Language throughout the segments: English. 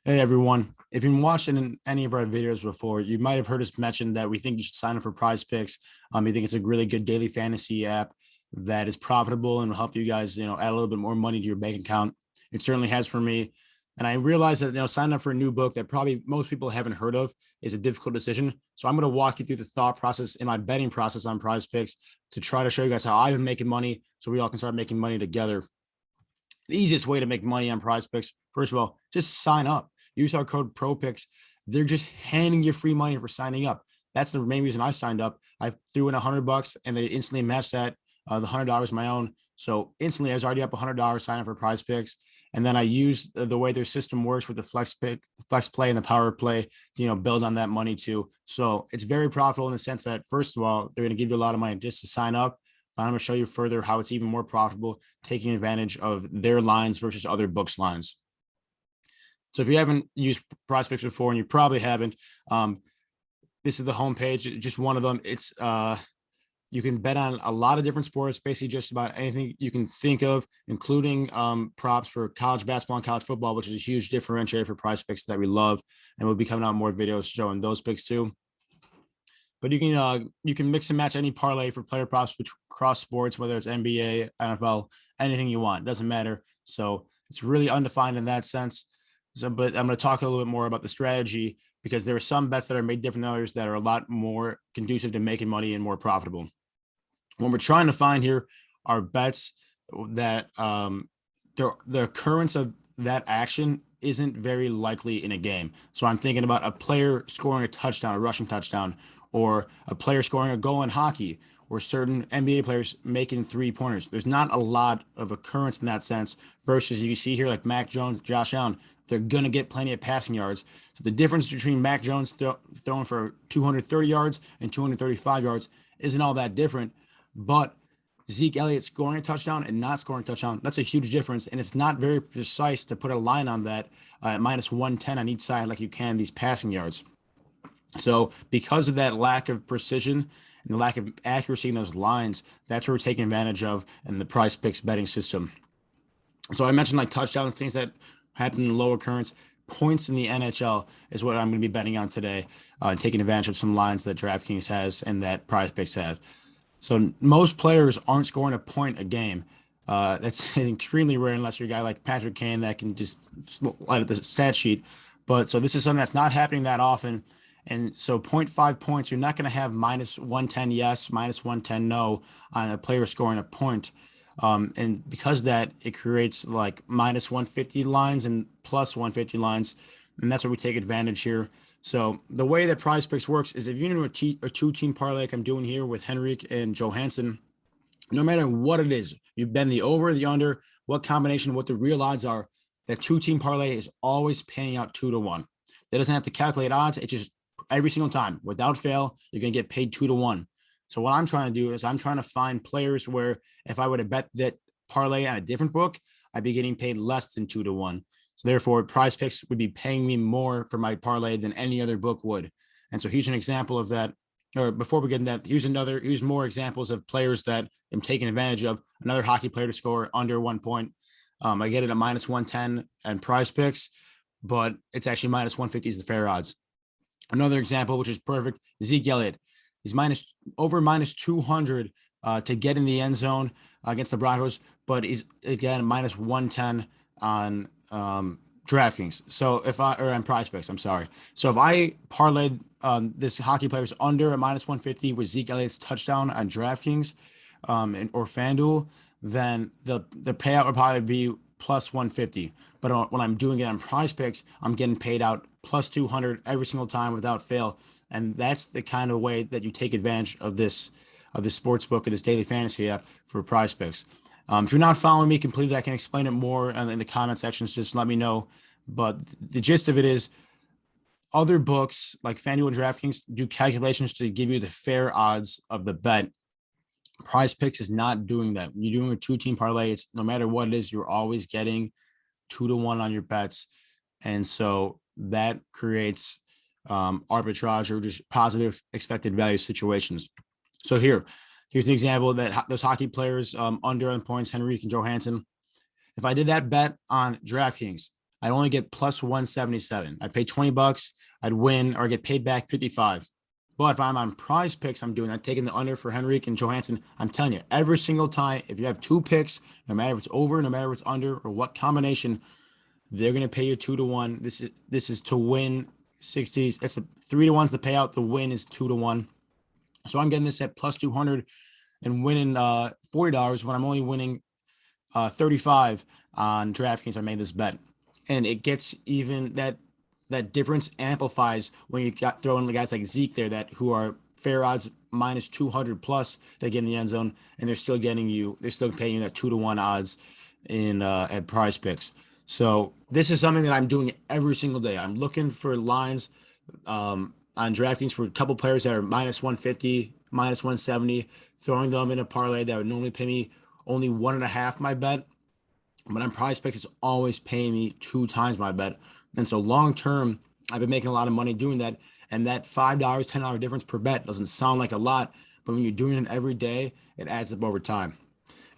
Hey everyone. If you've been watching any of our videos before, you might have heard us mention that we think you should sign up for PrizePicks. We think it's a really good daily fantasy app that is profitable and will help you guys, add a little bit more money to your bank account. It certainly has for me. And I realized that, signing up for a new book that probably most people haven't heard of is a difficult decision. So I'm going to walk you through the thought process in my betting process on PrizePicks to try to show you guys how I've been making money so we all can start making money together. The easiest way to make money on PrizePicks, first of all, just sign up. Use our code ProPicks. They're just handing you free money for signing up. That's the main reason I signed up. I threw in $100 and they instantly matched that. The $100 my own. So instantly, I was already up $100 signing up for PrizePicks. And then I used the way their system works with the flex play and the power play to, build on that money too. So it's very profitable in the sense that, first of all, they're going to give you a lot of money just to sign up. I'm going to show you further how it's even more profitable, taking advantage of their lines versus other books' lines. So if you haven't used PrizePicks before, and you probably haven't, this is the homepage, just one of them. It's you can bet on a lot of different sports, basically just about anything you can think of, including props for college basketball and college football, which is a huge differentiator for PrizePicks that we love, and we'll be coming out more videos showing those picks too. But you can mix and match any parlay for player props across sports, whether it's NBA, NFL, anything you want. It doesn't matter. So it's really undefined in that sense. So, but I'm going to talk a little bit more about the strategy because there are some bets that are made different than others that are a lot more conducive to making money and more profitable. What we're trying to find here are bets that the occurrence of that action isn't very likely in a game. So I'm thinking about a player scoring a touchdown, a rushing touchdown, or a player scoring a goal in hockey, or certain NBA players making 3-pointers. There's not a lot of occurrence in that sense versus you see here like Mac Jones, Josh Allen, they're going to get plenty of passing yards. So the difference between Mac Jones throwing for 230 yards and 235 yards isn't all that different, but Zeke Elliott scoring a touchdown and not scoring a touchdown, that's a huge difference. And it's not very precise to put a line on that at minus 110 on each side like you can these passing yards. So because of that lack of precision and the lack of accuracy in those lines, that's what we're taking advantage of in the PrizePicks betting system. So I mentioned like touchdowns, things that happen in low occurrence. Points in the NHL is what I'm going to be betting on today, taking advantage of some lines that DraftKings has and that PrizePicks have. So most players aren't scoring a point a game. That's extremely rare unless you're a guy like Patrick Kane that can just light up the stat sheet. But so this is something that's not happening that often. And so 0.5 points, you're not going to have minus 110 yes, minus 110 no on a player scoring a point. And because of that, it creates like minus 150 lines and plus 150 lines. And that's what we take advantage here. So the way that PrizePicks works is if you're in a two-team parlay like I'm doing here with Henrik and Johansson, no matter what it is, you've been the over, the under, what combination, what the real odds are, that two-team parlay is always paying out 2-1. That doesn't have to calculate odds. It just every single time, without fail, you're going to get paid 2-1. So what I'm trying to do is I'm trying to find players where if I would have bet that parlay on a different book, I'd be getting paid less than 2-1. So therefore, PrizePicks would be paying me more for my parlay than any other book would. And so here's an example of that. Or before we get into that, here's more examples of players that I'm taking advantage of. Another hockey player to score under 1 point. I get it at minus 110 and PrizePicks, but it's actually minus 150 is the fair odds. Another example, which is perfect, Zeke Elliott. He's minus 200 to get in the end zone against the Broncos, but he's again minus 110 on DraftKings. So on PrizePicks, I'm sorry. So if I parlayed this hockey player's under a minus 150 with Zeke Elliott's touchdown on DraftKings or FanDuel, then the payout would probably be plus 150. But when I'm doing it on PrizePicks, I'm getting paid out plus 200 every single time without fail. And that's the kind of way that you take advantage of this sports book or this daily fantasy app for PrizePicks. If you're not following me completely, I can explain it more in the comment sections. Just let me know. But the gist of it is other books like FanDuel and DraftKings do calculations to give you the fair odds of the bet. PrizePicks is not doing that. When you're doing a two-team parlay, it's no matter what it is, you're always getting 2-1 on your bets. And so that creates arbitrage or just positive expected value situations. So here's the example that those hockey players under on points, Henrik and Johansson. If I did that bet on DraftKings, I only get plus 177. I pay 20 bucks, I'd win or get paid back 55. But if I'm on prize picks, I'm doing that, taking the under for Henrique and Johansson. I'm telling you, every single time, if you have two picks, no matter if it's over, no matter if it's under, or what combination, they're gonna pay you 2 to 1. This is to win 60s. It's the 3 to 1's the payout. The win is 2 to 1. So I'm getting this at plus 200 and winning $40 when I'm only winning 35 on DraftKings. I made this bet, and it gets even that difference amplifies when you got throwing the guys like Zeke there that who are fair odds minus 200 plus to get in the end zone, and they're still paying you that 2 to 1 odds in at Prize Picks. So this is something that I'm doing every single day. I'm looking for lines on DraftKings for a couple players that are minus 150, minus 170, throwing them in a parlay that would normally pay me only 1.5 my bet. But on Prize Picks, it's always paying me 2 times my bet. And so long term, I've been making a lot of money doing that. And that $5, $10 difference per bet doesn't sound like a lot, but when you're doing it every day, it adds up over time.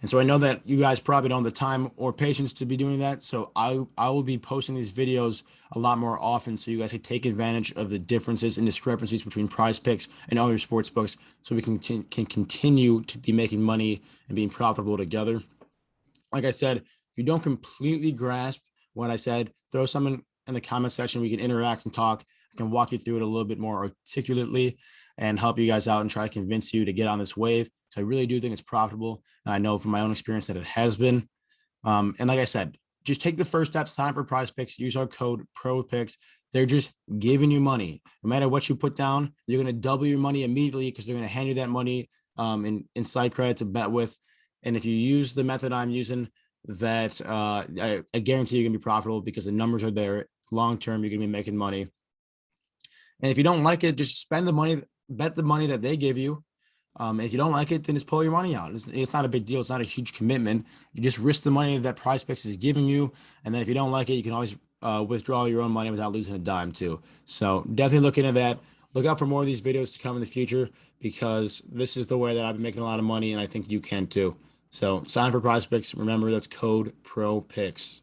And so I know that you guys probably don't have the time or patience to be doing that. So I will be posting these videos a lot more often so you guys can take advantage of the differences and discrepancies between Prize Picks and other sports books so we can continue to be making money and being profitable together. Like I said, if you don't completely grasp what I said, throw something in the comment section. We can interact and talk. I can walk you through it a little bit more articulately and help you guys out and try to convince you to get on this wave. So I really do think it's profitable. And I know from my own experience that it has been. And like I said, just take the first step, sign for Prize Picks, use our code PROPICKS. They're just giving you money. No matter what you put down, you're going to double your money immediately because they're going to hand you that money in site credit to bet with. And if you use the method I'm using, that I guarantee you're going to be profitable because the numbers are there. Long term, you're going to be making money. And if you don't like it, just spend the money, bet the money that they give you. If you don't like it, then just pull your money out. It's not a big deal. It's not a huge commitment. You just risk the money that PrizePicks is giving you. And then if you don't like it, you can always withdraw your own money without losing a dime too. So definitely look into that. Look out for more of these videos to come in the future because this is the way that I've been making a lot of money and I think you can too. So sign up for PrizePicks. Remember, that's code PROPICKS.